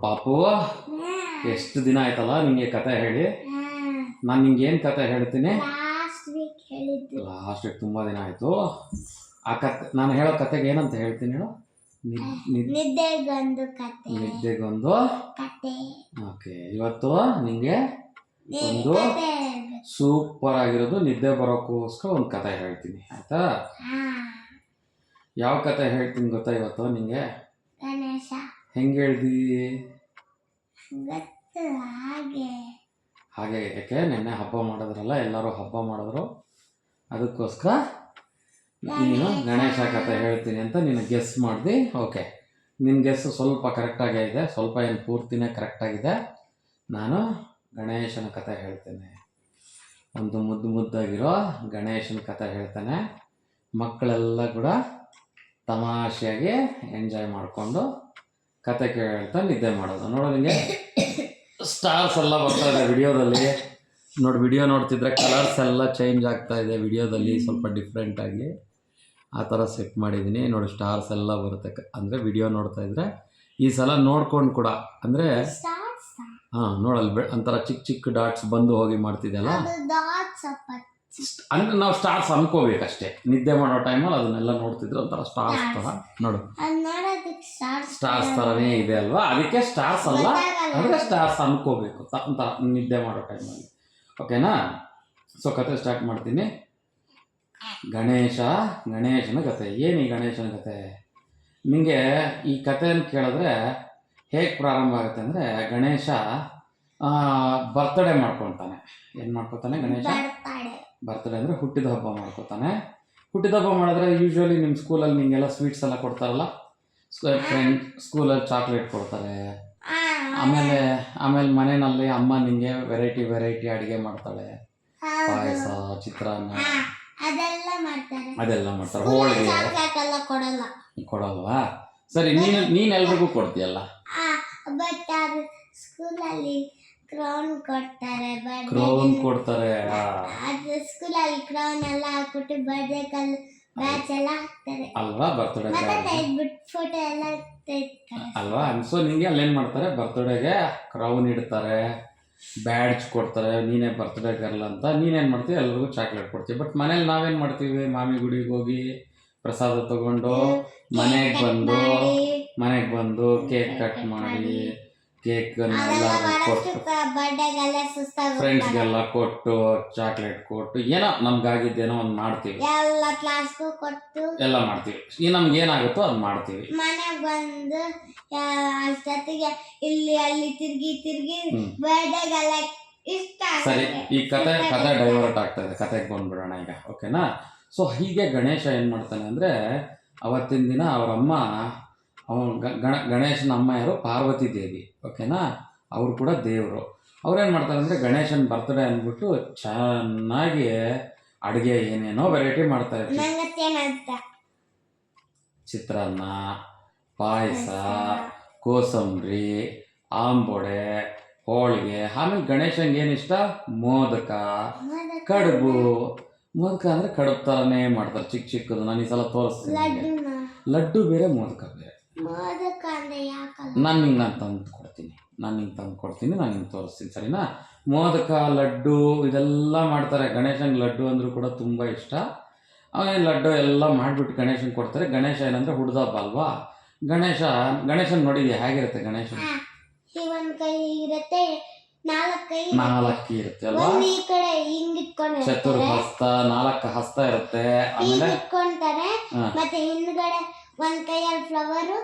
ಪಾಪು, ಎಷ್ಟು ದಿನ ಆಯ್ತಲ್ಲ ನಿಂಗೆ ಕತೆ ಹೇಳಿ. ನಾನು ನಿಂಗೆ ಏನು ಕತೆ ಹೇಳ್ತೀನಿ? ಲಾಸ್ಟ್ ವೀಕ್ ತುಂಬ ದಿನ ಆಯಿತು. ಆ ಕತೆ ನಾನು ಹೇಳೋ ಕತೆಗೆ ಏನಂತ ಹೇಳ್ತೀನಿ ಹೇಳು? ನಿದ್ದೆಗೊಂದು ಕತೆ. ಓಕೆ, ಇವತ್ತು ನಿಂಗೆ ಒಂದು ಸೂಪರ್ ಆಗಿರೋದು ನಿದ್ದೆ ಬರೋಕ್ಕೋಸ್ಕರ ಒಂದು ಕತೆ ಹೇಳ್ತೀನಿ, ಆಯ್ತಾ? ಯಾವ ಕತೆ ಹೇಳ್ತೀನಿ ಗೊತ್ತಾ ಇವತ್ತು ನಿಂಗೆ? ಗಣೇಶ. ಹೆಂಗೆ ಹೇಳ್ದಿ? ಹಾಗೆ ಯಾಕೆ ನಿನ್ನೆ ಹಬ್ಬ ಮಾಡಿದ್ರಲ್ಲ, ಎಲ್ಲರೂ ಹಬ್ಬ ಮಾಡಿದ್ರು, ಅದಕ್ಕೋಸ್ಕರ ನೀನು ಗಣೇಶ ಕತೆ ಹೇಳ್ತೀನಿ ಅಂತ ನೀನು ಗೆಸ್ ಮಾಡಿದೆ. ಓಕೆ, ನಿನ್ನ ಗೆಸ್ ಸ್ವಲ್ಪ ಕರೆಕ್ಟಾಗೇ ಇದೆ, ಸ್ವಲ್ಪ ಏನು ಪೂರ್ತಿನೇ ಕರೆಕ್ಟಾಗಿದೆ. ನಾನು ಗಣೇಶನ ಕತೆ ಹೇಳ್ತೇನೆ. ಒಂದು ಮುದ್ದಾಗಿರೋ ಗಣೇಶನ ಕತೆ ಹೇಳ್ತೇನೆ. ಮಕ್ಕಳೆಲ್ಲ ಕೂಡ ತಮಾಷೆಯಾಗಿ ಎಂಜಾಯ್ ಮಾಡಿಕೊಂಡು ಕತೆ ಕೇಳ್ತಾ ನಿದ್ದೆ ಮಾಡೋದು. ನೋಡೋ ನಿಮಗೆ ಸ್ಟಾರ್ಸ್ ಎಲ್ಲ ಬರ್ತಾ ಇದೆ ವಿಡಿಯೋದಲ್ಲಿ. ನೋಡಿ, ವಿಡಿಯೋ ನೋಡ್ತಿದ್ರೆ ಕಲರ್ಸ್ ಎಲ್ಲ ಚೇಂಜ್ ಆಗ್ತಾ ಇದೆ ವಿಡಿಯೋದಲ್ಲಿ, ಸ್ವಲ್ಪ ಡಿಫ್ರೆಂಟಾಗಿ ಆ ಥರ ಸೆಟ್ ಮಾಡಿದ್ದೀನಿ. ನೋಡಿ, ಸ್ಟಾರ್ಸ್ ಎಲ್ಲ ಬರುತ್ತೆ. ಅಂದರೆ ವಿಡಿಯೋ ನೋಡ್ತಾ ಇದ್ರೆ ಈ ಸಲ ನೋಡ್ಕೊಂಡು ಕೂಡ, ಅಂದರೆ ನೋಡಲ್ ಒಂಥರ ಚಿಕ್ಕ ಚಿಕ್ಕ ಡಾಟ್ಸ್ ಬಂದು ಹೋಗಿ ಮಾಡ್ತಿದ್ದೆಲ್ಲ, ಅಂದರೆ ನಾವು ಸ್ಟಾರ್ಸ್ ಅನ್ಕೋಬೇಕಷ್ಟೇ. ನಿದ್ದೆ ಮಾಡೋ ಟೈಮಲ್ಲಿ ಅದನ್ನೆಲ್ಲ ನೋಡ್ತಿದ್ರೆ ಒಂಥರ ಸ್ಟಾರ್ಸ್ ಥರ. ನೋಡು, ಸ್ಟಾರ್ಸ್ ಥರನೇ ಇದೆ ಅಲ್ವಾ? ಅದಕ್ಕೆ ಸ್ಟಾರ್ಸ್ ಅಲ್ಲ, ಅಂದರೆ ಸ್ಟಾರ್ಸ್ ಅನ್ಕೋಬೇಕು ಒಂಥರ ನಿದ್ದೆ ಮಾಡೋ ಟೈಮಲ್ಲಿ. ಓಕೆನಾ? ಸೊ ಕತೆ ಸ್ಟಾರ್ಟ್ ಮಾಡ್ತೀನಿ. ಗಣೇಶನ ಕತೆ. ಏನು ಈ ಗಣೇಶನ ಕತೆ? ನಿಮಗೆ ಈ ಕಥೆಯನ್ನು ಕೇಳಿದ್ರೆ ಹೇಗೆ ಪ್ರಾರಂಭ ಆಗುತ್ತೆ ಅಂದರೆ, ಗಣೇಶ ಬರ್ತ್ಡೇ ಮಾಡ್ಕೊತಾನೆ. ಏನು ಮಾಡ್ಕೊತಾನೆ ಗಣೇಶ? ಬರ್ತ್ಡೇ ಅಂದರೆ ಹುಟ್ಟಿದ ಹಬ್ಬ ಮಾಡ್ಕೊತಾನೆ. ಹುಟ್ಟಿದ ಹಬ್ಬ ಮಾಡಿದ್ರೆ ಯೂಶ್ವಲಿ ನಿಮ್ಮ ಸ್ಕೂಲಲ್ಲಿ ನಿಮಗೆಲ್ಲ ಸ್ವೀಟ್ಸ್ ಎಲ್ಲ ಕೊಡ್ತಾರಲ್ಲ, ಸ್ಕೂಲಲ್ಲಿ ಚಾಕ್ಲೇಟ್ ಕೊಡ್ತಾರೆ. ಆಮೇಲೆ ಮನೆಯಲ್ಲಿ ಅಮ್ಮ ನಿಮಗೆ ವೆರೈಟಿ ಅಡುಗೆ ಮಾಡ್ತಾಳೆ. ಪಾಯಸ, ಚಿತ್ರಾನ್ನ ಅದೆಲ್ಲ ಮಾಡ್ತಾರೆ. ಹೋಳಿಗೆ ಕೊಡಲ್ವಾ? ಸರಿ, ನೀನು ಎಲ್ರಿಗೂ ಕೊಡ್ತೀಯಲ್ಲ. ಸ್ಕೂಲಲ್ಲಿ ಕ್ರೌನ್ ಕೊಡ್ತಾರೆ. ಸ್ಕೂಲಲ್ಲಿ ಕ್ರೌನ್ ಎಲ್ಲ ಹಾಕ್ಬಿಟ್ಟು ಬರ್ಡೇ ಬ್ಯಾಚ್ ಎಲ್ಲ ಹಾಕ್ತಾರೆ ಅಲ್ವಾ? ಬರ್ತ್ಡೇ ಫೋಟೋ ಎಲ್ಲ ಅಲ್ವಾ? ಸೊ ನಿಂಗೆ ಅಲ್ಲೇನು ಮಾಡ್ತಾರೆ, ಬರ್ತ್ಡೇಗೆ ಕ್ರೌನ್ ಇಡ್ತಾರೆ, ಬ್ಯಾಡ್ಜ್ ಕೊಡ್ತಾರೆ, ನೀನೇ ಬರ್ತ್ಡೇ ಗರ್ಲ್ ಅಂತ. ನೀನೇನು ಮಾಡ್ತೀವಿ, ಎಲ್ರಿಗೂ ಚಾಕ್ಲೇಟ್ ಕೊಡ್ತೀವಿ. ಬಟ್ ಮನೇಲಿ ನಾವೇನು ಮಾಡ್ತೀವಿ, ಮಾಮಿ ಗುಡಿಗೆ ಹೋಗಿ ಪ್ರಸಾದ ತಗೊಂಡು ಮನೆಗೆ ಬಂದು ಕೇಕ್ ಕಟ್ ಮಾಡಿ, ಕೇಕನ್ನೆಲ್ಲ ಕೊಟ್ಟು, ಫ್ರೆಂಡ್ಸ್ಗೆಲ್ಲ ಕೊಟ್ಟು, ಚಾಕ್ಲೇಟ್ ಕೊಟ್ಟು, ಏನೋ ನಮ್ಗಾಗಿದ್ದೇನೋ ಒಂದು ಮಾಡ್ತೀವಿ, ಎಲ್ಲ ಮಾಡ್ತೀವಿ. ಈ ನಮ್ಗೆ ಏನಾಗುತ್ತೋ ಅದು ಮಾಡ್ತೀವಿ. ಮನೆಗೆ ಬಂದು ಅಷ್ಟೊತ್ತಿಗೆ ಇಲ್ಲಿ ಅಲ್ಲಿ ತಿರ್ಗಿ ಬರ್ಡೇಗೆಲ್ಲ ಇಷ್ಟ. ಸರಿ, ಈ ಕತೆ ಡೈವರ್ಟ್ ಆಗ್ತಾ ಇದೆ, ಕತೆಗೆ ಬಂದ್ಬಿಡೋಣ ಈಗ. ಓಕೆನಾ? ಸೊ ಹೀಗೆ ಗಣೇಶ ಏನು ಮಾಡ್ತಾನೆ ಅಂದರೆ, ಅವತ್ತಿನ ದಿನ ಅವರಮ್ಮ, ಗಣೇಶನ ಅಮ್ಮ ಯಾರು? ಪಾರ್ವತಿ ದೇವಿ. ಓಕೆನಾ? ಅವರು ಕೂಡ ದೇವರು. ಅವ್ರೇನು ಮಾಡ್ತಾರೆ ಅಂದರೆ, ಗಣೇಶನ ಬರ್ತ್ಡೇ ಅಂದ್ಬಿಟ್ಟು ಚೆನ್ನಾಗಿ ಅಡುಗೆ ಏನೇನೋ ವೆರೈಟಿ ಮಾಡ್ತಾರೆ. ಚಿತ್ರಾನ್ನ, ಪಾಯಸ, ಕೋಸಂಬರಿ, ಆಂಬೊಡೆ, ಹೋಳಿಗೆ. ಆಮೇಲೆ ಗಣೇಶನ್ಗೆ ಏನಿಷ್ಟ? ಮೋದಕ, ಕಡುಬು. ಮೋದಕ ಅಂದರೆ ಕಡುಬು ಥರನೇ ಮಾಡ್ತಾರೆ, ಚಿಕ್ಕ ಚಿಕ್ಕದು. ನಾನು ಈ ಸಲ ತೋರಿಸ್ತೀನಿ. ಲಡ್ಡು ಬೇರೆ, ಮೋದಕ ಬೇರೆ. ನಾನು ನಿಂಗೆ ತಂದು ಕೊಡ್ತೀನಿ, ನಾನು ನಿಂಗೆ ತೋರಿಸ್ತೀನಿ, ಸರಿನಾ? ಮೋದಕ, ಲಡ್ಡು ಇದೆಲ್ಲ ಮಾಡ್ತಾರೆ. ಗಣೇಶನ್ಗೆ ಲಡ್ಡು ಅಂದರೂ ಕೂಡ ತುಂಬ ಇಷ್ಟ. ಅವನೇನು ಲಡ್ಡು ಎಲ್ಲ ಮಾಡಿಬಿಟ್ಟು ಗಣೇಶನ್ಗೆ ಕೊಡ್ತಾರೆ. ಗಣೇಶ ಏನಂದರೆ ಹುಡ್ದ ಹಬ್ಬ ಅಲ್ವಾ? ಗಣೇಶನ್ ನೋಡಿದ್ಯಾ ಹೇಗಿರುತ್ತೆ? ಗಣೇಶನ್ ನಾಲ್ಕು ಇರುತ್ತೆ ಅಲ್ವಾ? ಚತುರ್ಹಸ್ತ, 4 ಹಸ್ತ ಇರುತ್ತೆ. ಆಮೇಲೆ ಮತ್ತೆ ಹಿಂದ್ಗಡೆ ಒಂದ್ ಕೈಯಲ್ಲಿ ಫ್ಲವರ್,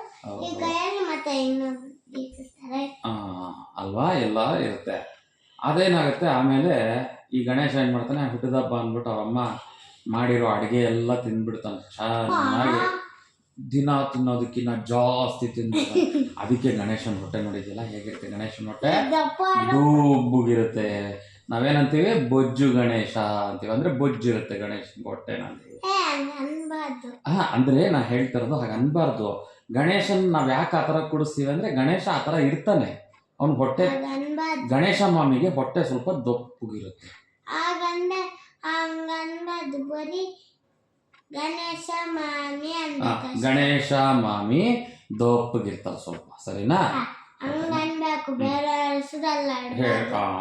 ಈ ಕೈಯಲ್ಲಿ ಮತ್ತೆ ಅಲ್ವಾ? ಎಲ್ಲ ಇರುತ್ತೆ. ಅದೇನಾಗುತ್ತೆ, ಆಮೇಲೆ ಈ ಗಣೇಶ ಏನು ಮಾಡ್ತಾನೆ, ಹುಟ್ಟಿದ ಹಬ್ಬ ಅಂದ್ಬಿಟ್ಟು ಅವರಮ್ಮ ಮಾಡಿರೋ ಅಡುಗೆ ಎಲ್ಲ ತಿಂದ್ಬಿಡ್ತಾನೆ. ಚೆನ್ನಾಗಿ ದಿನ ತಿನ್ನೋದಕ್ಕಿಂತ ಜಾಸ್ತಿ ತಿಂದ್ಬಿಡ್ತಾನೆ. ಅದಕ್ಕೆ ಗಣೇಶನ ಹೊಟ್ಟೆ ನೋಡಿದ್ಯಲ್ಲ ಹೇಗಿರುತ್ತೆ? ಗಣೇಶನ ಹೊಟ್ಟೆ ಡೂಬುಗಿರುತ್ತೆ. ನಾವೇನಂತೀವಿ? ಬೊಜ್ಜು ಗಣೇಶ ಅಂತೀವಿ. ಅಂದರೆ ಬೊಜ್ಜಿರುತ್ತೆ ಗಣೇಶನ ಹೊಟ್ಟೆ ಅಂತೀವಿ. ಅಂದರೆ ನಾನು ಹೇಳ್ತಿರೋದು ಹಾಗೆ ಅನ್ಬಾರ್ದು. ಗಣೇಶನ್ ನಾವು ಯಾಕೆ ಆ ಥರ ಕೂಡಿಸ್ತೀವಿ ಅಂದರೆ, ಗಣೇಶ ಆ ಥರ ಇರ್ತಾನೆ. ಅವ್ನ ಹೊಟ್ಟೆ, ಗಣೇಶ ಮಾಮಿಗೆ ಹೊಟ್ಟೆ ಸ್ವಲ್ಪ ದೊಪ್ಪಗಿರುತ್ತೆ. ಗಣೇಶ ಮಾಮಿ ಆ, ಅನ್ಬೇಕು ಗಣೇಶ ಮಾಮಿ ದಪ್ಪಗಿರ್ತಾರೆ ಸ್ವಲ್ಪ, ಸರಿನಾ? ಹಂಗ ಅನ್ಬೇಕು, ಬೇರೆ ಹೆಸರಲ್ಲ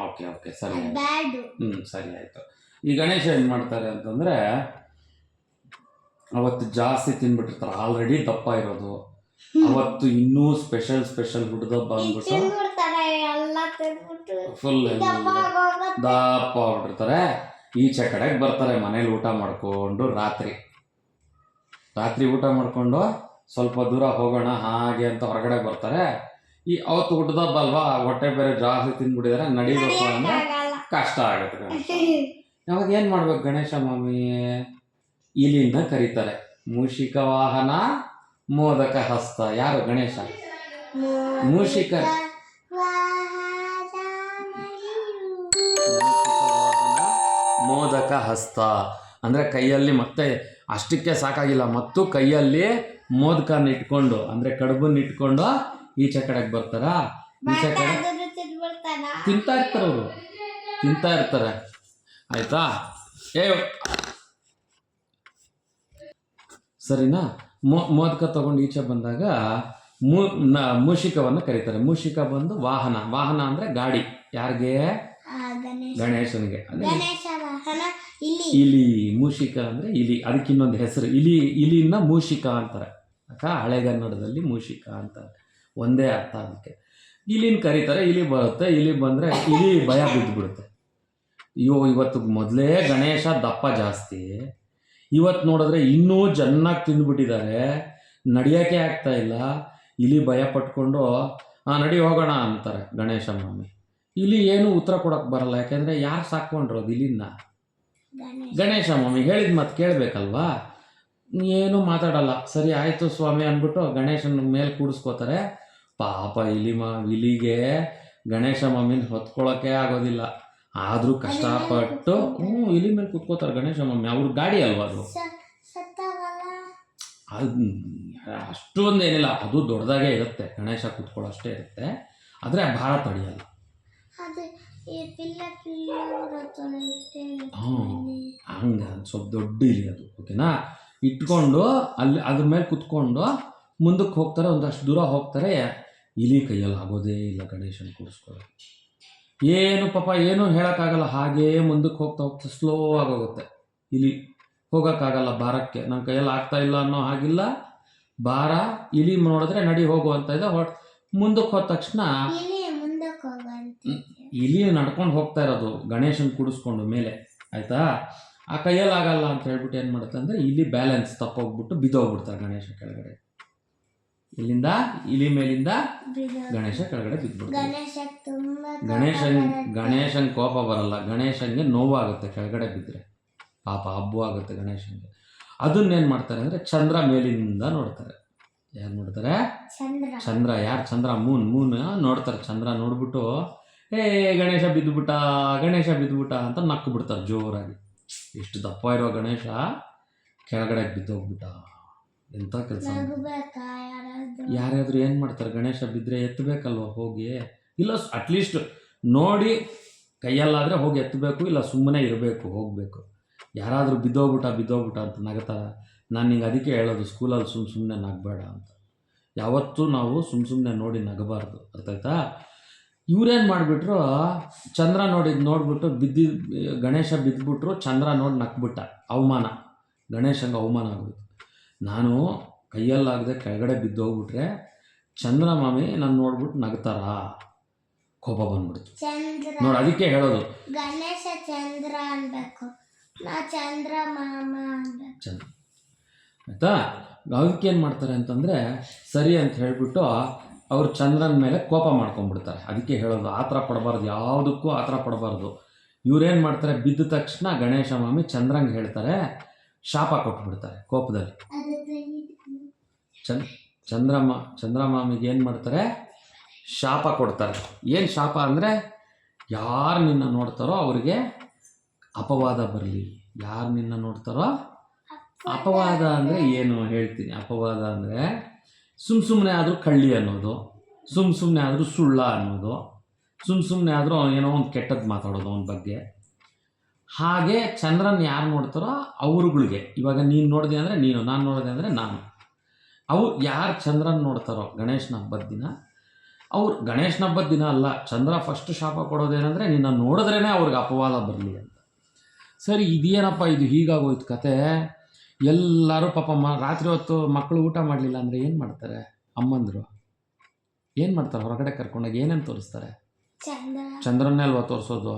ಓಕೆ ಓಕೆ ಸರಿ ಆಯ್ತು. ಬ್ಯಾಡು. ಸರಿ ಆಯಿತು. ಈ ಗಣೇಶ ಏನು ಮಾಡ್ತಾರೆ ಅಂತಂದರೆ ಅವತ್ತು ಜಾಸ್ತಿ ತಿಂದ್ಬಿಟ್ಟಿರ್ತಾರೆ, ಆಲ್ರೆಡಿ ದಪ್ಪ ಇರೋದು. ಅವತ್ತು ಇನ್ನೂ ಸ್ಪೆಷಲ್ ಹುಡ್ದಬ್ಬ ಅಂದ್ಬಿಟ್ಟು ತಿಂದ್ಬಿಡ್ತಾರೆ ಎಲ್ಲ ತಿಂದ್ಬಿಟ್ಟು ಫುಲ್ ದಪ್ಪ ಆಗೋಗುತ್ತೆ. ದಪ್ಪ ಆಗ್ಬಿಟ್ಟಿರ್ತಾರೆ. ಈಚೆ ಕಡೆಗೆ ಬರ್ತಾರೆ ಮನೇಲಿ ಊಟ ಮಾಡಿಕೊಂಡು, ರಾತ್ರಿ ಊಟ ಮಾಡಿಕೊಂಡು ಸ್ವಲ್ಪ ದೂರ ಹೋಗೋಣ ಹಾಗೆ ಅಂತ ಹೊರಗಡೆ ಬರ್ತಾರೆ. ಅವತ್ತು ಹುಡ್ದಬ್ಬ ಅಲ್ವಾ, ಹೊಟ್ಟೆ ಬೇರೆ ಜಾಸ್ತಿ ತಿಂದ್ಬಿಟ್ಟಿದ್ದಾರೆ, ನಡಿಬೇಕು ಅಂದರೆ ಆಗಲ್ಲ. ಕಷ್ಟ ಆಗುತ್ತೆ ಗಣೇಶ. ಯಾವಾಗ ಏನು ಮಾಡ್ಬೇಕು ಗಣೇಶ ಮಾಮಿ? ಇಲಿನ ಕರೀತಾರೆ. ಮೂಷಿಕ ವಾಹನ ಮೋದಕ ಹಸ್ತ. ಯಾರು ಗಣೇಶ? ಮೂಷಿಕ ಮೋದಕ ಹಸ್ತ ಅಂದರೆ ಕೈಯಲ್ಲಿ, ಮತ್ತೆ ಅಷ್ಟಕ್ಕೆ ಸಾಕಾಗಿಲ್ಲ, ಮತ್ತು ಕೈಯಲ್ಲಿ ಮೋದಕನ ಇಟ್ಕೊಂಡು ಅಂದರೆ ಕಡುಬನ್ನ ಇಟ್ಕೊಂಡು ಈಚೆ ಕಡೆಗೆ ಬರ್ತಾರ. ಈಚೆ ಕಡೆ ತಿಂತಾ ಇರ್ತಾರೆ, ಅವರು ತಿಂತಾ ಇರ್ತಾರೆ. ಆಯ್ತಾ? ಸರಿನಾ? ಮೋದಕ ತಗೊಂಡು ಈಚೆ ಬಂದಾಗ ಮೂಷಿಕವನ್ನು ಕರೀತಾರೆ. ಮೂಷಿಕ ಬಂದು ವಾಹನ ಅಂದರೆ ಗಾಡಿ. ಯಾರಿಗೆ? ಗಣೇಶನಿಗೆ. ಇಲಿ. ಮೂಷಿಕ ಅಂದರೆ ಇಲಿ, ಅದಕ್ಕೆ ಇನ್ನೊಂದು ಹೆಸರು ಇಲಿನ ಮೂಷಿಕ ಅಂತಾರೆ. ಹಳೆಗನ್ನಡದಲ್ಲಿ ಮೂಷಿಕ ಅಂತಾರೆ, ಒಂದೇ ಅರ್ಥ ಅದಕ್ಕೆ. ಇಲಿನ ಕರೀತಾರೆ, ಇಲಿ ಬರುತ್ತೆ. ಇಲಿ ಬಂದರೆ ಇಲಿ ಭಯ ಬಿದ್ದುಬಿಡುತ್ತೆ. ಇವತ್ತು ಮೊದಲೇ ಗಣೇಶ ದಪ್ಪ ಜಾಸ್ತಿ, ಇವತ್ತು ನೋಡಿದ್ರೆ ಇನ್ನೂ ಚೆನ್ನಾಗಿ ತಿಂದುಬಿಟ್ಟಿದ್ದಾರೆ, ನಡೆಯೋಕ್ಕೆ ಆಗ್ತಾ ಇಲ್ಲ. ಇಲಿ ಭಯ ಪಟ್ಕೊಂಡು ನಡಿ ಹೋಗೋಣ ಅಂತಾರೆ ಗಣೇಶ ಮಾಮಿ. ಇಲಿ ಏನು ಉತ್ತರ ಕೊಡೋಕೆ ಬರಲ್ಲ, ಯಾಕೆಂದರೆ ಯಾರು ಸಾಕ್ಕೊಂಡಿರೋದು ಇಲಿನ? ಗಣೇಶ ಮಾಮಿ ಹೇಳಿದ ಮಾತು ಕೇಳಬೇಕಲ್ವಾ? ಏನೂ ಮಾತಾಡಲ್ಲ. ಸರಿ ಆಯಿತು ಸ್ವಾಮಿ ಅಂದ್ಬಿಟ್ಟು ಗಣೇಶನ ಮೇಲೆ ಕೂಡಿಸ್ಕೋತಾರೆ. ಪಾಪ ಇಲಿಗೆ ಗಣೇಶ ಮಾಮಿನ ಹೊತ್ಕೊಳ್ಳೋಕೆ ಆಗೋದಿಲ್ಲ. ಆದರೂ ಕಷ್ಟಪಟ್ಟು ಇಲಿ ಮೇಲೆ ಕೂತ್ಕೋತಾರೆ ಗಣೇಶ ಮಾಮಿ. ಅವ್ರ ಗಾಡಿ ಅಲ್ವಾ ಅದು? ಅದು ಅಷ್ಟೊಂದೇನಿಲ್ಲ, ಅದು ದೊಡ್ಡದಾಗೇ ಇರುತ್ತೆ, ಗಣೇಶ ಕೂತ್ಕೊಳ್ಳೋ ಅಷ್ಟೇ ಇರುತ್ತೆ. ಆದರೆ ಭಾಳ ತಡೆಯಲ್ಲ. ಹಂಗೆ ಅದು ಸ್ವಲ್ಪ ದೊಡ್ಡ ಇಲಿ ಅದು, ಓಕೆನಾ? ಇಟ್ಕೊಂಡು ಅಲ್ಲಿ ಅದ್ರ ಮೇಲೆ ಕುತ್ಕೊಂಡು ಮುಂದಕ್ಕೆ ಹೋಗ್ತಾರೆ. ಒಂದಷ್ಟು ದೂರ ಹೋಗ್ತಾರೆ. ಇಲಿ ಕೈಯಲ್ಲಿ ಆಗೋದೇ ಇಲ್ಲ ಗಣೇಶನ ಕೂರಿಸ್ಕೊಳ್ಳೋದು. ಏನು ಪಾಪ ಏನೂ ಹೇಳೋಕ್ಕಾಗಲ್ಲ, ಹಾಗೇ ಮುಂದಕ್ಕೆ ಹೋಗ್ತಾ ಸ್ಲೋ ಆಗೋಗುತ್ತೆ. ಇಲಿ ಹೋಗೋಕ್ಕಾಗಲ್ಲ ಭಾರಕ್ಕೆ, ನನ್ನ ಕೈಯಲ್ಲಿ ಆಗ್ತಾ ಇಲ್ಲ ಅನ್ನೋ ಹಾಗಿಲ್ಲ. ಭಾರ ಇಲಿ ನೋಡಿದ್ರೆ ನಡಿ ಹೋಗು ಅಂತ ಇದೆ. ಮುಂದಕ್ಕೆ ಹೋದ ತಕ್ಷಣ ಇಲಿ ನಡ್ಕೊಂಡು ಹೋಗ್ತಾ ಇರೋದು ಗಣೇಶನ ಕೂಡಿಸ್ಕೊಂಡು ಮೇಲೆ, ಆಯಿತಾ? ಆ ಕೈಯಲ್ಲಿ ಆಗಲ್ಲ ಅಂತ ಹೇಳ್ಬಿಟ್ಟು ಏನು ಮಾಡುತ್ತೆ ಅಂದರೆ ಇಲಿ ಬ್ಯಾಲೆನ್ಸ್ ತಪ್ಪೋಗ್ಬಿಟ್ಟು ಬಿದ್ದೋಗ್ಬಿಡ್ತಾರೆ ಗಣೇಶ ಕೆಳಗಡೆ. ಇಲ್ಲಿಂದ ಇಲಿ ಮೇಲಿಂದ ಗಣೇಶ ಕೆಳಗಡೆ ಬಿದ್ದುಬಿಡ್ತಾರೆ. ಗಣೇಶನ ಕೋಪ ಬರಲ್ಲ, ಗಣೇಶನಿಗೆ ನೋವಾಗುತ್ತೆ ಕೆಳಗಡೆ ಬಿದ್ದರೆ, ಪಾಪ ಹಬ್ಬ ಆಗುತ್ತೆ ಗಣೇಶನಿಗೆ. ಅದನ್ನೇನು ಮಾಡ್ತಾರೆ ಅಂದರೆ ಚಂದ್ರ ಮೇಲಿನಿಂದ ನೋಡ್ತಾರೆ. ಯಾರು ನೋಡ್ತಾರೆ? ಚಂದ್ರ. ಯಾರು? ಚಂದ್ರ. ಮೂನ್ ನೋಡ್ತಾರೆ. ಚಂದ್ರ ನೋಡ್ಬಿಟ್ಟು ಗಣೇಶ ಬಿದ್ದುಬಿಟ್ಟ ಅಂತ ನಕ್ಕು ಬಿಡ್ತಾರೆ ಜೋರಾಗಿ. ಎಷ್ಟು ದಪ್ಪ ಇರೋ ಗಣೇಶ ಕೆಳಗಡೆ ಬಿದ್ದೋಗ್ಬಿಟ್ಟ. ಎಂಥ ಕೆಲಸ! ಯಾರಾದರೂ ಏನು ಮಾಡ್ತಾರೆ? ಗಣೇಶ ಬಿದ್ದರೆ ಎತ್ತಬೇಕಲ್ವ ಹೋಗಿ? ಇಲ್ಲ, ಅಟ್ಲೀಸ್ಟ್ ನೋಡಿ ಕೈಯಲ್ಲಾದರೆ ಹೋಗಿ ಎತ್ತಬೇಕು, ಇಲ್ಲ ಸುಮ್ಮನೆ ಇರಬೇಕು, ಹೋಗಬೇಕು. ಯಾರಾದರೂ ಬಿದ್ದೋಗ್ಬಿಟ್ಟ ಅಂತ ನಗ್ತಾರೆ. ನಾನು ನಿಂಗೆ ಅದಕ್ಕೆ ಹೇಳೋದು, ಸ್ಕೂಲಲ್ಲಿ ಸುಮ್ಮನೆ ನಗಬೇಡ ಅಂತ. ಯಾವತ್ತೂ ನಾವು ಸುಮ್ಮನೆ ನೋಡಿ ನಗಬಾರ್ದು, ಅರ್ಥ ಆಯ್ತಾ? ಇವ್ರೇನು ಮಾಡಿಬಿಟ್ರು, ಚಂದ್ರ ನೋಡ್ಬಿಟ್ಟು ಗಣೇಶ ಬಿದ್ದುಬಿಟ್ರು. ಚಂದ್ರ ನೋಡಿ ನಕ್ಬಿಟ್ಟ. ಅವಮಾನ, ಗಣೇಶಂಗೆ ಅವಮಾನ ಆಗೋಯ್ತು. ನಾನು ಕೈಯಲ್ಲಾಗದೆ ಕೆಳಗಡೆ ಬಿದ್ದೋಗ್ಬಿಟ್ರೆ ಚಂದ್ರ ಮಾಮಿ ನಾನು ನೋಡ್ಬಿಟ್ಟು ನಗ್ತಾರಾ? ಕೋಪ ಬಂದ್ಬಿಡ್ತು ನೋಡಿ. ಅದಕ್ಕೆ ಹೇಳೋದು ಗಣೇಶ ಚಂದ್ರ ಅನ್ಬೇಕು, ಚಂದ್ರ ಮಾಮ ಚಂದ್ರ, ಆಯಿತಾ? ಅದಕ್ಕೆ ಏನು ಮಾಡ್ತಾರೆ ಅಂತಂದರೆ, ಸರಿ ಅಂತ ಹೇಳಿಬಿಟ್ಟು ಅವರು ಚಂದ್ರನ ಮೇಲೆ ಕೋಪ ಮಾಡ್ಕೊಂಡ್ಬಿಡ್ತಾರೆ. ಅದಕ್ಕೆ ಹೇಳೋದು, ಆ ಥರ ಪಡಬಾರ್ದು, ಯಾವುದಕ್ಕೂ ಆ ಥರ ಪಡಬಾರ್ದು. ಇವರೇನು ಮಾಡ್ತಾರೆ, ಬಿದ್ದ ತಕ್ಷಣ ಗಣೇಶ ಮಾಮಿ ಚಂದ್ರಂಗೆ ಹೇಳ್ತಾರೆ, ಶಾಪ ಕೊಟ್ಬಿಡ್ತಾರೆ ಕೋಪದಲ್ಲಿ. ಚಂದ್ರ ಮಾಮಿಗೆ ಏನು ಮಾಡ್ತಾರೆ, ಶಾಪ ಕೊಡ್ತಾರೆ. ಏನು ಶಾಪ ಅಂದರೆ, ಯಾರು ನಿನ್ನ ನೋಡ್ತಾರೋ ಅವರಿಗೆ ಅಪವಾದ ಬರಲಿ. ಯಾರು ನಿನ್ನ ನೋಡ್ತಾರೋ, ಅಪವಾದ ಅಂದರೆ ಏನು ಹೇಳ್ತೀನಿ. ಅಪವಾದ ಅಂದರೆ ಸುಮ್ಮನೆ ಆದರೂ ಕಳ್ಳಿ ಅನ್ನೋದು, ಸುಮ್ಮನೆ ಆದರೂ ಸುಳ್ಳ ಅನ್ನೋದು, ಸುಮ್ಮನೆ ಆದರೂ ಏನೋ ಒಂದು ಕೆಟ್ಟದ್ದು ಮಾತಾಡೋದು ಅವನ ಬಗ್ಗೆ. ಹಾಗೆ ಚಂದ್ರನ್ ಯಾರು ನೋಡ್ತಾರೋ ಅವ್ರುಗಳಿಗೆ, ಇವಾಗ ನೀನು ನೋಡಿದೆ ಅಂದರೆ ನೀನು, ನಾನು ನೋಡಿದೆ ಅಂದರೆ ನಾನು, ಅವ್ರು ಯಾರು ಚಂದ್ರನ್ ನೋಡ್ತಾರೋ ಗಣೇಶನ ಹಬ್ಬದ ದಿನ, ಅವ್ರು ಗಣೇಶನ ಹಬ್ಬದ ದಿನ ಅಲ್ಲ, ಚಂದ್ರ ಫಸ್ಟ್ ಶಾಪ ಕೊಡೋದೇನೆಂದರೆ ನಿನ್ನ ನೋಡಿದ್ರೇ ಅವ್ರಿಗೆ ಅಪವಾದ ಬರಲಿ ಅಂತ. ಸರಿ ಇದೇನಪ್ಪ ಇದು ಹೀಗಾಗೋಯ್ತು ಕತೆ. ಎಲ್ಲರೂ ಪಾಪ ರಾತ್ರಿ ಹೊತ್ತು ಮಕ್ಕಳು ಊಟ ಮಾಡಲಿಲ್ಲ ಅಂದರೆ ಏನು ಮಾಡ್ತಾರೆ ಅಮ್ಮಂದರು? ಏನು ಮಾಡ್ತಾರೆ? ಹೊರಗಡೆ ಕರ್ಕೊಂಡಾಗ ಏನೇನು ತೋರಿಸ್ತಾರೆ? ಚಂದ್ರನ್ನೇ ಅಲ್ವಾ ತೋರಿಸೋದು.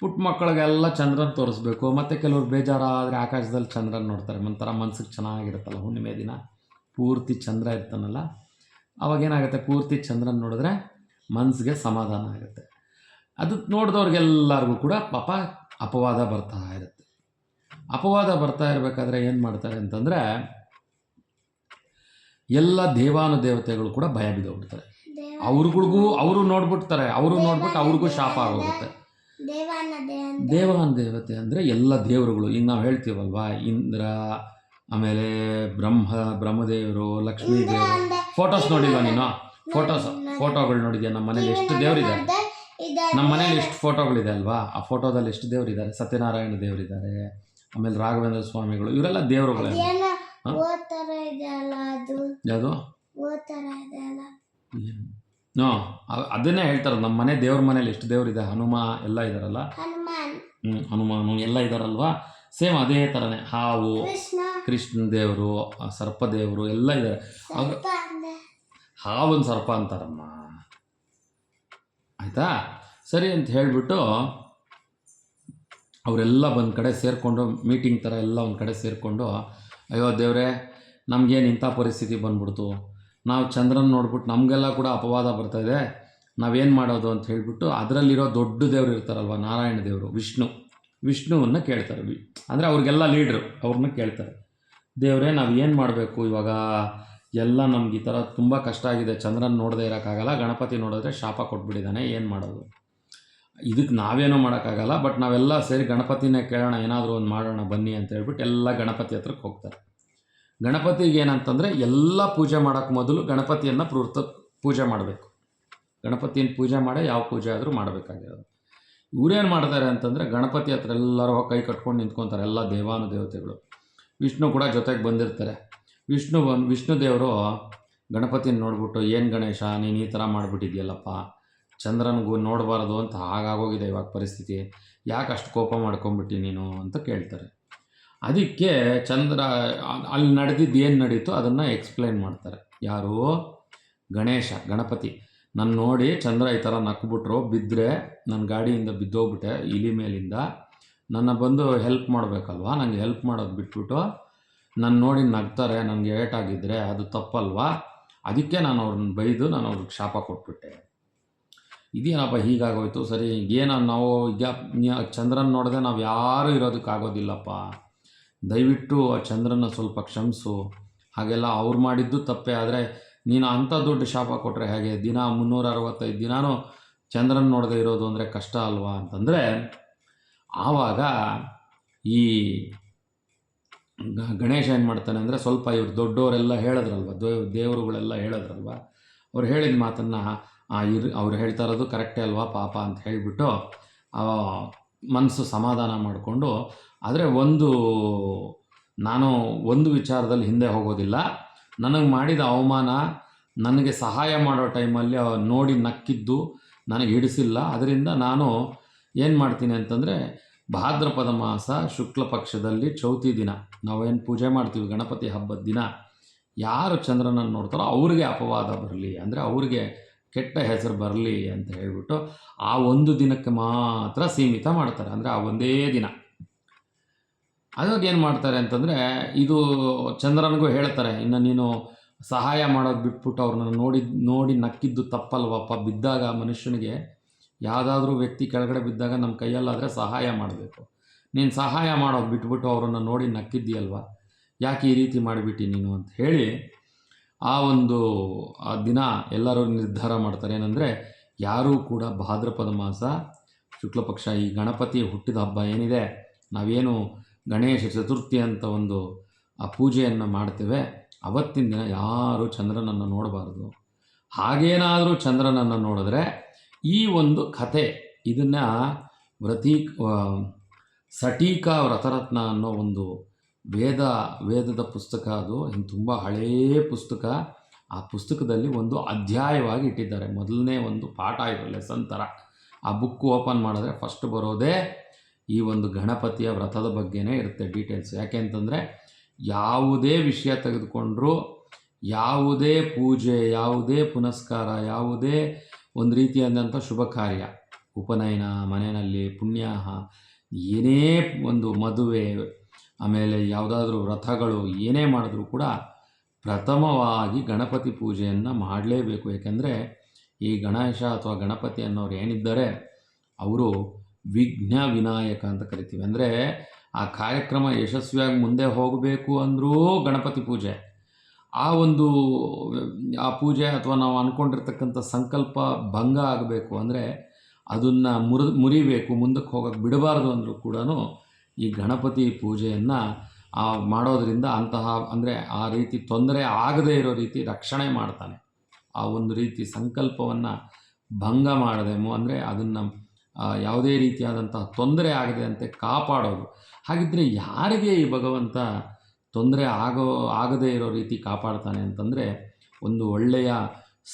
ಪುಟ್ಟ ಮಕ್ಕಳಿಗೆಲ್ಲ ಚಂದ್ರನ ತೋರಿಸ್ಬೇಕು. ಮತ್ತು ಕೆಲವ್ರು ಬೇಜಾರಾದರೆ ಆಕಾಶದಲ್ಲಿ ಚಂದ್ರನ ನೋಡ್ತಾರೆ, ಒಂಥರ ಮನ್ಸಿಗೆ ಚೆನ್ನಾಗಿರುತ್ತಲ್ಲ. ಹುಣ್ಣಿಮೆ ದಿನ ಪೂರ್ತಿ ಚಂದ್ರ ಇರ್ತಾನಲ್ಲ, ಅವಾಗೇನಾಗುತ್ತೆ, ಪೂರ್ತಿ ಚಂದ್ರನ ನೋಡಿದ್ರೆ ಮನಸ್ಸಿಗೆ ಸಮಾಧಾನ ಆಗುತ್ತೆ. ಅದು ನೋಡಿದವ್ರಿಗೆಲ್ಲರಿಗೂ ಕೂಡ ಪಾಪ ಅಪವಾದ ಬರ್ತಾ ಇರುತ್ತೆ. ಅಪವಾದ ಬರ್ತಾ ಇರಬೇಕಾದ್ರೆ ಏನು ಮಾಡ್ತಾರೆ ಅಂತಂದರೆ, ಎಲ್ಲ ದೇವಾನುದೇವತೆಗಳು ಕೂಡ ಭಯ ಬಿದ್ದೋಗ್ಬಿಡ್ತಾರೆ. ಅವ್ರುಗಳಿಗೂ ಅವರು ನೋಡ್ಬಿಡ್ತಾರೆ, ಅವರು ನೋಡ್ಬಿಟ್ಟು ಅವ್ರಿಗೂ ಶಾಪ ಆಗೋಗುತ್ತೆ. ದೇವಾನ ದೇವತೆ ಅಂದರೆ ಎಲ್ಲ ದೇವರುಗಳು. ಈಗ ನಾವು ಹೇಳ್ತೀವಲ್ವಾ, ಇಂದ್ರ, ಆಮೇಲೆ ಬ್ರಹ್ಮದೇವರು, ಲಕ್ಷ್ಮೀ ದೇವರು. ಫೋಟೋಸ್ ನೋಡಿಲ್ವ ನೀನು? ಫೋಟೋಗಳು ನೋಡಿದ್ಯಾ? ನಮ್ಮ ಮನೇಲಿ ಎಷ್ಟು ದೇವರಿದೆ, ನಮ್ಮ ಮನೇಲಿ ಎಷ್ಟು ಫೋಟೋಗಳಿದೆ ಅಲ್ವಾ? ಆ ಫೋಟೋದಲ್ಲಿ ಎಷ್ಟು ದೇವರಿದ್ದಾರೆ? ಸತ್ಯನಾರಾಯಣ ದೇವರಿದ್ದಾರೆ, ಆಮೇಲೆ ರಾಘವೇಂದ್ರ ಸ್ವಾಮಿಗಳು, ಇವರೆಲ್ಲ ದೇವರುಗಳೇ. ಯಾವುದು? ಅದನ್ನೇ ಹೇಳ್ತಾರೆ, ನಮ್ಮ ಮನೆ ದೇವ್ರ ಮನೇಲಿ ಎಷ್ಟು ದೇವರಿದೆ, ಹನುಮ ಎಲ್ಲ ಇದ್ದಾರಲ್ಲ, ಹನುಮಾನು ಎಲ್ಲ ಇದ್ದಾರಲ್ವಾ, ಸೇಮ್ ಅದೇ ಥರನೇ. ಹಾವು, ಕೃಷ್ಣ ದೇವರು, ಸರ್ಪ ದೇವರು ಎಲ್ಲ ಇದ್ದಾರೆ. ಹಾವನ್ ಸರ್ಪ ಅಂತಾರಮ್ಮ, ಆಯಿತಾ? ಸರಿ ಅಂತ ಹೇಳಿಬಿಟ್ಟು ಅವರೆಲ್ಲ ಒಂದು ಕಡೆ ಸೇರಿಕೊಂಡು, ಮೀಟಿಂಗ್ ಥರ ಎಲ್ಲ ಒಂದು ಕಡೆ ಸೇರಿಕೊಂಡು, ಅಯ್ಯೋ ದೇವರೇ, ನಮಗೇನು ಇಂಥ ಪರಿಸ್ಥಿತಿ ಬಂದ್ಬಿಡ್ತು, ನಾವು ಚಂದ್ರನ ನೋಡ್ಬಿಟ್ಟು ನಮಗೆಲ್ಲ ಕೂಡ ಅಪವಾದ ಬರ್ತಾಯಿದೆ, ನಾವೇನು ಮಾಡೋದು ಅಂತ ಹೇಳಿಬಿಟ್ಟು ಅದರಲ್ಲಿರೋ ದೊಡ್ಡ ದೇವರು ಇರ್ತಾರಲ್ವ, ನಾರಾಯಣ ದೇವರು, ವಿಷ್ಣುವನ್ನು ಕೇಳ್ತಾರೆ. ಅಂದರೆ ಅವ್ರಿಗೆಲ್ಲ ಲೀಡ್ರು, ಅವ್ರನ್ನ ಕೇಳ್ತಾರೆ, ದೇವರೇ ನಾವು ಏನು ಮಾಡಬೇಕು ಇವಾಗ, ಎಲ್ಲ ನಮ್ಗೆ ಈ ಥರ ತುಂಬ ಕಷ್ಟ ಆಗಿದೆ, ಚಂದ್ರನ ನೋಡದೇ ಇರೋಕ್ಕಾಗಲ್ಲ, ಗಣಪತಿ ನೋಡಿದ್ರೆ ಶಾಪ ಕೊಟ್ಬಿಟ್ಟಿದ್ದಾನೆ, ಏನು ಮಾಡೋದು? ಇದಕ್ಕೆ ನಾವೇನೂ ಮಾಡೋಕ್ಕಾಗಲ್ಲ, ಬಟ್ ನಾವೆಲ್ಲ ಸೇರಿ ಗಣಪತಿನೇ ಕೇಳೋಣ, ಏನಾದರೂ ಒಂದು ಮಾಡೋಣ ಬನ್ನಿ ಅಂತ ಹೇಳ್ಬಿಟ್ಟು ಎಲ್ಲ ಗಣಪತಿ ಹತ್ರಕ್ಕೆ ಹೋಗ್ತಾರೆ. ಗಣಪತಿಗೆ ಏನಂತಂದರೆ, ಎಲ್ಲ ಪೂಜೆ ಮಾಡೋಕ್ಕೆ ಮೊದಲು ಗಣಪತಿಯನ್ನು ಪೂಜೆ ಮಾಡಬೇಕು. ಗಣಪತಿಯನ್ನು ಪೂಜೆ ಮಾಡೇ ಯಾವ ಪೂಜೆ ಆದರೂ ಮಾಡಬೇಕಾಗಿರೋದು. ಇವರೇನು ಮಾಡ್ತಾರೆ ಅಂತಂದರೆ, ಗಣಪತಿ ಹತ್ರ ಎಲ್ಲರೂ ಕೈ ಕಟ್ಕೊಂಡು ನಿಂತ್ಕೊತಾರೆ, ಎಲ್ಲ ದೇವಾನುದೇವತೆಗಳು. ವಿಷ್ಣು ಕೂಡ ಜೊತೆಗೆ ಬಂದಿರ್ತಾರೆ. ವಿಷ್ಣು ದೇವರು ಗಣಪತಿನ ನೋಡ್ಬಿಟ್ಟು, ಏನು ಗಣೇಶ ನೀನು ಈ ಥರ ಮಾಡಿಬಿಟ್ಟಿದ್ಯಲ್ಲಪ್ಪ, ಚಂದ್ರನಿಗೂ ನೋಡಬಾರ್ದು ಅಂತ ಹಾಗಾಗೋಗಿದೆ ಇವಾಗ ಪರಿಸ್ಥಿತಿ, ಯಾಕೆ ಅಷ್ಟು ಕೋಪ ಮಾಡ್ಕೊಂಬಿಟ್ಟು ನೀನು ಅಂತ ಕೇಳ್ತಾರೆ. ಅದಕ್ಕೆ ಚಂದ್ರ ಅಲ್ಲಿ ನಡೆದಿದ್ದು ಏನು ನಡೀತು ಅದನ್ನು ಎಕ್ಸ್ಪ್ಲೈನ್ ಮಾಡ್ತಾರೆ. ಯಾರು? ಗಣಪತಿ ನನ್ನ ನೋಡಿ ಚಂದ್ರ ಈ ಥರ ನಕ್ಬಿಟ್ರು, ಬಿದ್ದರೆ ನನ್ನ ಗಾಡಿಯಿಂದ ಬಿದ್ದೋಗ್ಬಿಟ್ಟೆ ಇಲಿ ಮೇಲಿಂದ, ನನ್ನ ಬಂದು ಹೆಲ್ಪ್ ಮಾಡಬೇಕಲ್ವ, ನನಗೆ ಹೆಲ್ಪ್ ಮಾಡೋದು ಬಿಟ್ಬಿಟ್ಟು ನನ್ನ ನೋಡಿ ನಗ್ತಾರೆ, ನನಗೆ ಏಟಾಗಿದ್ದರೆ ಅದು ತಪ್ಪಲ್ವಾ, ಅದಕ್ಕೆ ನಾನು ಅವ್ರನ್ನ ಬೈದು ನಾನು ಅವ್ರಿಗೆ ಶಾಪ ಕೊಟ್ಬಿಟ್ಟೆ. ಇದೇನಪ್ಪ ಹೀಗಾಗೋಯ್ತು. ಸರಿ ಏನೋ ನಾವು ಈಗ ಚಂದ್ರನ ನೋಡಿದೆ ನಾವು ಯಾರೂ ಇರೋದಕ್ಕಾಗೋದಿಲ್ಲಪ್ಪ, ದಯವಿಟ್ಟು ಆ ಚಂದ್ರನ ಸ್ವಲ್ಪ ಕ್ಷಮಿಸು, ಹಾಗೆಲ್ಲ ಅವ್ರು ಮಾಡಿದ್ದು ತಪ್ಪೇ, ಆದರೆ ನೀನು ಅಂಥ ದೊಡ್ಡ ಶಾಪ ಕೊಟ್ಟರೆ ಹೇಗೆ, ದಿನ 365 ದಿನಾನೂ ಚಂದ್ರನ ನೋಡದೆ ಇರೋದು ಅಂದರೆ ಕಷ್ಟ ಅಲ್ವಾ ಅಂತಂದರೆ, ಆವಾಗ ಈ ಗಣೇಶ ಏನು ಮಾಡ್ತಾನೆ ಅಂದರೆ, ಸ್ವಲ್ಪ ಇವ್ರು ದೊಡ್ಡವರೆಲ್ಲ ಹೇಳಿದ್ರಲ್ವ, ದೇವರುಗಳೆಲ್ಲ ಹೇಳಿದ್ರಲ್ವ, ಅವ್ರು ಹೇಳಿದ ಮಾತನ್ನು ಅವ್ರು ಹೇಳ್ತಾ ಇರೋದು ಕರೆಕ್ಟೇ ಅಲ್ವಾ ಪಾಪ ಅಂತ ಹೇಳಿಬಿಟ್ಟು ಮನಸ್ಸು ಸಮಾಧಾನ ಮಾಡಿಕೊಂಡು, ಆದರೆ ನಾನು ಒಂದು ವಿಚಾರದಲ್ಲಿ ಹಿಂದೆ ಹೋಗೋದಿಲ್ಲ, ನನಗೆ ಮಾಡಿದ ಅವಮಾನ, ನನಗೆ ಸಹಾಯ ಮಾಡೋ ಟೈಮಲ್ಲಿ ನೋಡಿ ನಕ್ಕಿದ್ದು ನನಗೆ ಹಿಡಿಸಿಲ್ಲ, ಅದರಿಂದ ನಾನು ಏನು ಮಾಡ್ತೀನಿ ಅಂತಂದರೆ, ಭಾದ್ರಪದ ಮಾಸ ಶುಕ್ಲ ಪಕ್ಷದಲ್ಲಿ ಚೌತಿ ದಿನ ನಾವೇನು ಪೂಜೆ ಮಾಡ್ತೀವಿ ಗಣಪತಿ ಹಬ್ಬದ ದಿನ, ಯಾರು ಚಂದ್ರನನ್ನು ನೋಡ್ತಾರೋ ಅವ್ರಿಗೆ ಅಪವಾದ ಬರಲಿ, ಅಂದರೆ ಅವ್ರಿಗೆ ಕೆಟ್ಟ ಹೆಸರು ಬರಲಿ ಅಂತ ಹೇಳ್ಬಿಟ್ಟು ಆ ಒಂದು ದಿನಕ್ಕೆ ಮಾತ್ರ ಸೀಮಿತ ಮಾಡ್ತಾರೆ. ಅಂದರೆ ಆ ಒಂದೇ ದಿನ. ಅದಾಗ ಏನು ಮಾಡ್ತಾರೆ ಅಂತಂದರೆ, ಇದು ಚಂದ್ರನಿಗೂ ಹೇಳ್ತಾರೆ, ಇನ್ನು ನೀನು ಸಹಾಯ ಮಾಡೋದು ಬಿಟ್ಬಿಟ್ಟು ಅವ್ರನ್ನ ನೋಡಿ ನಕ್ಕಿದ್ದು ತಪ್ಪಲ್ವಪ್ಪ, ಬಿದ್ದಾಗ ಮನುಷ್ಯನಿಗೆ ಯಾವುದಾದ್ರೂ ವ್ಯಕ್ತಿ ಕೆಳಗಡೆ ಬಿದ್ದಾಗ ನಮ್ಮ ಕೈಯಲ್ಲಾದರೆ ಸಹಾಯ ಮಾಡಬೇಕು, ನೀನು ಸಹಾಯ ಮಾಡೋದು ಬಿಟ್ಬಿಟ್ಟು ಅವರನ್ನು ನೋಡಿ ನಕ್ಕಿದ್ದೀಯಲ್ವ, ಯಾಕೆ ಈ ರೀತಿ ಮಾಡಿಬಿಟ್ಟು ನೀನು ಅಂತ ಹೇಳಿ ಆ ದಿನ ಎಲ್ಲರೂ ನಿರ್ಧಾರ ಮಾಡ್ತಾರೆ. ಏನಂದರೆ, ಯಾರೂ ಕೂಡ ಭಾದ್ರಪದ ಮಾಸ ಶುಕ್ಲಪಕ್ಷ ಈ ಗಣಪತಿ ಹುಟ್ಟಿದ ಹಬ್ಬ ಏನಿದೆ, ನಾವೇನು ಗಣೇಶ ಚತುರ್ಥಿ ಅಂತ ಒಂದು ಆ ಪೂಜೆಯನ್ನು ಮಾಡ್ತೇವೆ, ಅವತ್ತಿನ ದಿನ ಯಾರೂ ಚಂದ್ರನನ್ನು ನೋಡಬಾರ್ದು. ಹಾಗೇನಾದರೂ ಚಂದ್ರನನ್ನು ನೋಡಿದ್ರೆ ಈ ಒಂದು ಕಥೆ ಇದನ್ನು ಸಟೀಕಾ ವ್ರತರತ್ನ ಅನ್ನೋ ಒಂದು ವೇದದ ಪುಸ್ತಕ. ಅದು ತುಂಬ ಹಳೆಯ ಪುಸ್ತಕ. ಆ ಪುಸ್ತಕದಲ್ಲಿ ಒಂದು ಅಧ್ಯಾಯವಾಗಿ ಇಟ್ಟಿದ್ದಾರೆ. ಮೊದಲನೇ ಒಂದು ಪಾಠ ಇದು, ಲೆಸನ್ ಥರ. ಆ ಬುಕ್ ಓಪನ್ ಮಾಡಿದ್ರೆ ಫಸ್ಟ್ ಬರೋದೇ ಈ ಒಂದು ಗಣಪತಿಯ ವ್ರತದ ಬಗ್ಗೆನೇ ಇರುತ್ತೆ ಡೀಟೇಲ್ಸ್. ಯಾಕೆ ಅಂತಂದರೆ ಯಾವುದೇ ವಿಷಯ ತೆಗೆದುಕೊಂಡ್ರೂ, ಯಾವುದೇ ಪೂಜೆ, ಯಾವುದೇ ಪುನಸ್ಕಾರ, ಯಾವುದೇ ಒಂದು ರೀತಿಯಾದಂಥ ಶುಭ ಕಾರ್ಯ, ಉಪನಯನ, ಮನೆಯಲ್ಲಿ ಪುಣ್ಯಾಹ, ಏನೇ ಒಂದು ಮದುವೆ, ಆಮೇಲೆ ಯಾವುದಾದ್ರೂ ವ್ರತಗಳು ಏನೇ ಮಾಡಿದ್ರೂ ಕೂಡ ಪ್ರಥಮವಾಗಿ ಗಣಪತಿ ಪೂಜೆಯನ್ನು ಮಾಡಲೇಬೇಕು. ಏಕೆಂದರೆ ಈ ಗಣೇಶ ಅಥವಾ ಗಣಪತಿ ಅನ್ನೋರು ಏನಿದ್ದಾರೆ ಅವರು ವಿಘ್ನ ವಿನಾಯಕ ಅಂತ ಕರಿತೀವಿ. ಅಂದರೆ ಆ ಕಾರ್ಯಕ್ರಮ ಯಶಸ್ವಿಯಾಗಿ ಮುಂದೆ ಹೋಗಬೇಕು ಅಂದರೂ ಗಣಪತಿ ಪೂಜೆ, ಆ ಪೂಜೆ ಅಥವಾ ನಾವು ಅಂದ್ಕೊಂಡಿರ್ತಕ್ಕಂಥ ಸಂಕಲ್ಪ ಭಂಗ ಆಗಬೇಕು ಅಂದರೆ ಅದನ್ನು ಮುರಿಬೇಕು, ಮುಂದಕ್ಕೆ ಹೋಗೋಕ್ಕೆ ಬಿಡಬಾರ್ದು ಅಂದರೂ ಕೂಡ ಈ ಗಣಪತಿ ಪೂಜೆಯನ್ನು ಮಾಡೋದರಿಂದ ಅಂದರೆ ಆ ರೀತಿ ತೊಂದರೆ ಆಗದೇ ಇರೋ ರೀತಿ ರಕ್ಷಣೆ ಮಾಡ್ತಾನೆ. ಆ ಒಂದು ರೀತಿ ಸಂಕಲ್ಪವನ್ನು ಭಂಗ ಮಾಡದೆ ಅಂದರೆ ಅದನ್ನು ಯಾವುದೇ ರೀತಿಯಾದಂತಹ ತೊಂದರೆ ಆಗದಂತೆ ಕಾಪಾಡೋದು. ಹಾಗಿದ್ದರೆ ಯಾರಿಗೆ ಈ ಭಗವಂತ ತೊಂದರೆ ಆಗದೇ ಇರೋ ರೀತಿ ಕಾಪಾಡ್ತಾನೆ ಅಂತಂದರೆ, ಒಂದು ಒಳ್ಳೆಯ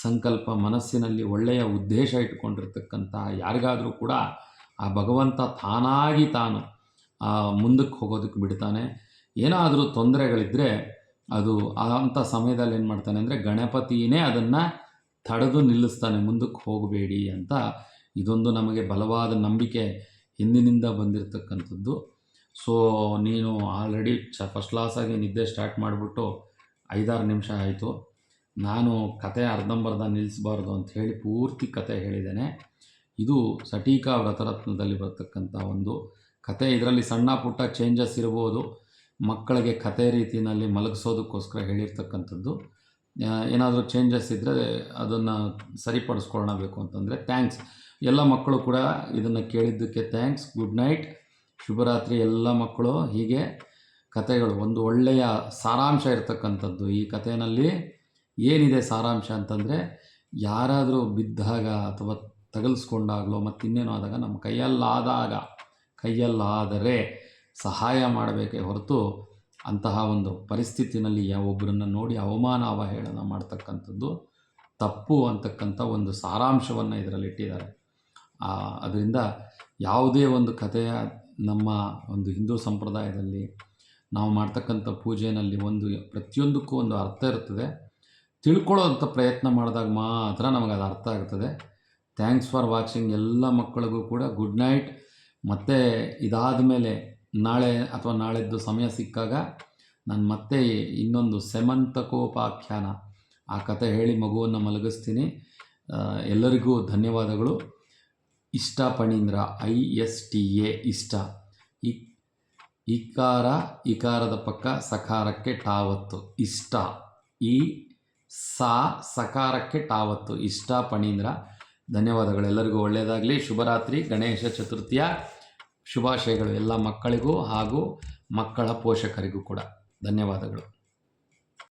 ಸಂಕಲ್ಪ, ಮನಸ್ಸಿನಲ್ಲಿ ಒಳ್ಳೆಯ ಉದ್ದೇಶ ಇಟ್ಕೊಂಡಿರ್ತಕ್ಕಂಥ ಯಾರಿಗಾದರೂ ಕೂಡ ಆ ಭಗವಂತ ತಾನಾಗಿ ತಾನು ಮುಂದಕ್ಕೆ ಹೋಗೋದಕ್ಕೆ ಬಿಡ್ತಾನೆ. ಏನಾದರೂ ತೊಂದರೆಗಳಿದ್ದರೆ ಅದು ಅಂಥ ಸಮಯದಲ್ಲಿ ಏನು ಮಾಡ್ತಾನೆ ಅಂದರೆ ಗಣಪತಿಯೇ ಅದನ್ನು ತಡೆದು ನಿಲ್ಲಿಸ್ತಾನೆ, ಮುಂದಕ್ಕೆ ಹೋಗಬೇಡಿ ಅಂತ. ಇದೊಂದು ನಮಗೆ ಬಲವಾದ ನಂಬಿಕೆ ಹಿಂದಿನಿಂದ ಬಂದಿರತಕ್ಕಂಥದ್ದು. ಸೊ ನೀನು ಆಲ್ರೆಡಿ ಫಸ್ಟ್ ಕ್ಲಾಸಾಗಿ ನಿದ್ದೆ ಸ್ಟಾರ್ಟ್ ಮಾಡಿಬಿಟ್ಟು 5-6 ನಿಮಿಷ ಆಯಿತು. ನಾನು ಕತೆ ಅರ್ಧಂಬರ್ಧ ನಿಲ್ಲಿಸಬಾರ್ದು ಅಂತ ಹೇಳಿ ಪೂರ್ತಿ ಕತೆ ಹೇಳಿದ್ದೇನೆ. ಇದು ಸಟೀಕಾ ವ್ರತರತ್ನದಲ್ಲಿ ಬರ್ತಕ್ಕಂಥ ಒಂದು ಕತೆ. ಇದರಲ್ಲಿ ಸಣ್ಣ ಪುಟ್ಟ ಚೇಂಜಸ್ ಇರ್ಬೋದು, ಮಕ್ಕಳಿಗೆ ಕತೆ ರೀತಿಯಲ್ಲಿ ಮಲಗಿಸೋದಕ್ಕೋಸ್ಕರ ಹೇಳಿರ್ತಕ್ಕಂಥದ್ದು. ಏನಾದರೂ ಚೇಂಜಸ್ ಇದ್ದರೆ ಅದನ್ನು ಸರಿಪಡಿಸ್ಕೊಳ್ಳಬೇಕು ಅಂತಂದರೆ ಥ್ಯಾಂಕ್ಸ್. ಎಲ್ಲ ಮಕ್ಕಳು ಕೂಡ ಇದನ್ನು ಕೇಳಿದ್ದಕ್ಕೆ ಥ್ಯಾಂಕ್ಸ್. ಗುಡ್ ನೈಟ್, ಶುಭರಾತ್ರಿ ಎಲ್ಲ ಮಕ್ಕಳು. ಹೀಗೆ ಕತೆಗಳು ಒಂದು ಒಳ್ಳೆಯ ಸಾರಾಂಶ ಇರತಕ್ಕಂಥದ್ದು. ಈ ಕಥೆಯಲ್ಲಿ ಏನಿದೆ ಸಾರಾಂಶ ಅಂತಂದರೆ, ಯಾರಾದರೂ ಬಿದ್ದಾಗ ಅಥವಾ ತಗಲಿಸ್ಕೊಂಡಾಗಲೋ ಮತ್ತಿನ್ನೇನೋ ಆದಾಗ ನಮ್ಮ ಕೈಯಲ್ಲಾದರೆ ಸಹಾಯ ಮಾಡಬೇಕೇ ಹೊರತು ಅಂತಹ ಒಂದು ಪರಿಸ್ಥಿತಿನಲ್ಲಿ ಒಬ್ಬರನ್ನು ನೋಡಿ ಅವಹೇಳನ ಮಾಡ್ತಕ್ಕಂಥದ್ದು ತಪ್ಪು ಅಂತಕ್ಕಂಥ ಒಂದು ಸಾರಾಂಶವನ್ನು ಇದರಲ್ಲಿ ಇಟ್ಟಿದ್ದಾರೆ. ಅದರಿಂದ ಯಾವುದೇ ಒಂದು ಕಥೆಯ ನಮ್ಮ ಒಂದು ಹಿಂದೂ ಸಂಪ್ರದಾಯದಲ್ಲಿ ನಾವು ಮಾಡ್ತಕ್ಕಂಥ ಪೂಜೆಯಲ್ಲಿ ಪ್ರತಿಯೊಂದಕ್ಕೂ ಒಂದು ಅರ್ಥ ಇರ್ತದೆ. ತಿಳ್ಕೊಳ್ಳೋಂಥ ಪ್ರಯತ್ನ ಮಾಡಿದಾಗ ಮಾತ್ರ ನಮಗೆ ಅದು ಅರ್ಥ ಆಗ್ತದೆ. Thanks for watching. ಎಲ್ಲ ಮಕ್ಕಳಿಗೂ ಕೂಡ ಗುಡ್ ನೈಟ್. ಮತ್ತು ಇದಾದ ಮೇಲೆ ನಾಳೆ ಅಥವಾ ನಾಳೆದ್ದು ಸಮಯ ಸಿಕ್ಕಾಗ ನಾನು ಮತ್ತೆ ಇನ್ನೊಂದು ಸೆಮಂತಕೋಪಾಖ್ಯಾನ ಆ ಕತೆ ಹೇಳಿ ಮಗುವನ್ನು ಮಲಗಿಸ್ತೀನಿ. ಎಲ್ಲರಿಗೂ ಧನ್ಯವಾದಗಳು. ಇಷ್ಟ ಪಣೀಂದ್ರ, ISTA ಇಷ್ಟ. ಇಕಾರದ ಪಕ್ಕ ಸಕಾರಕ್ಕೆ ಟಾವತ್ತು ಇಷ್ಟ. ಸಕಾರಕ್ಕೆ ಟಾವತ್ತು ಇಷ್ಟ ಪಣೀಂದ್ರ. ಧನ್ಯವಾದಗಳು. ಎಲ್ಲರಿಗೂ ಒಳ್ಳೆಯದಾಗಲಿ. ಶುಭರಾತ್ರಿ. ಗಣೇಶ ಚತುರ್ಥಿಯ ಶುಭಾಶಯಗಳು ಎಲ್ಲ ಮಕ್ಕಳಿಗೂ ಹಾಗೂ ಮಕ್ಕಳ ಪೋಷಕರಿಗೂ ಕೂಡ. ಧನ್ಯವಾದಗಳು.